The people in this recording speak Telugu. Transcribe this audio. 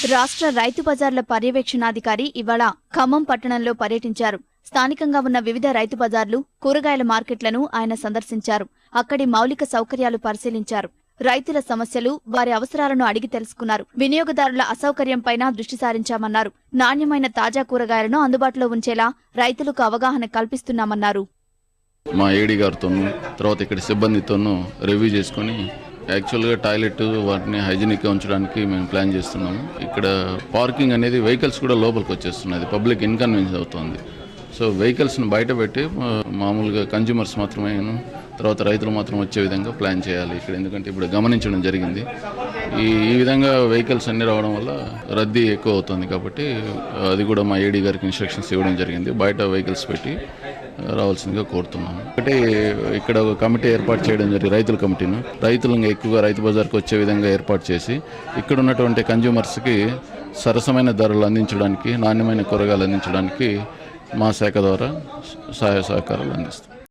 రాష్ట్ర రైతు బజార్ల పర్యవేక్షణాధికారి ఇవాళ ఖమ్మం పట్టణంలో పర్యటించారు. స్థానికంగా ఉన్న వివిధ రైతు బజార్లు, కూరగాయల మార్కెట్లను ఆయన సందర్శించారు. అక్కడి మౌలిక సౌకర్యాలు పరిశీలించారు. రైతుల సమస్యలు, వారి అవసరాలను అడిగి తెలుసుకున్నారు. వినియోగదారుల అసౌకర్యంపైన దృష్టి సారించామన్నారు. నాణ్యమైన తాజా కూరగాయలను అందుబాటులో ఉంచేలా రైతులకు అవగాహన కల్పిస్తున్నామన్నారు. మా ఏడీ గారితోనూ తర్వాత ఇక్కడ సిబ్బందితోనూ రివ్యూ చేసుకుని యాక్చువల్గా టాయిలెట్ వాటిని హైజీనిక్గా ఉంచడానికి మేము ప్లాన్ చేస్తున్నాము. ఇక్కడ పార్కింగ్ అనేది వెహికల్స్ కూడా లోపలికి వచ్చేస్తున్నది, పబ్లిక్ ఇన్కన్వీనియన్స్ అవుతుంది. సో వెహికల్స్ని బయట పెట్టి మామూలుగా కన్జ్యూమర్స్ మాత్రమే తర్వాత రైతులు మాత్రం వచ్చే విధంగా ప్లాన్ చేయాలి ఇక్కడ. ఎందుకంటే ఇప్పుడు గమనించడం జరిగింది, ఈ విధంగా వెహికల్స్ అన్నీ రావడం వల్ల రద్దీ ఎక్కువ అవుతుంది. కాబట్టి అది కూడా మా ఏడీ గారికి ఇన్స్ట్రక్షన్స్ ఇవ్వడం జరిగింది, బయట వెహికల్స్ పెట్టి రావాల్సిందిగా కోరుతున్నాము. ఒకటి ఇక్కడ ఒక కమిటీ ఏర్పాటు చేయడం జరిగింది, రైతుల కమిటీను. రైతులను ఎక్కువగా రైతు బజార్కి వచ్చే విధంగా ఏర్పాటు చేసి ఇక్కడ ఉన్నటువంటి కన్జ్యూమర్స్కి సరసమైన ధరలు అందించడానికి, నాణ్యమైన కూరగాయలు అందించడానికి మా శాఖ ద్వారా సహాయ సహకారాలు అందిస్తాం.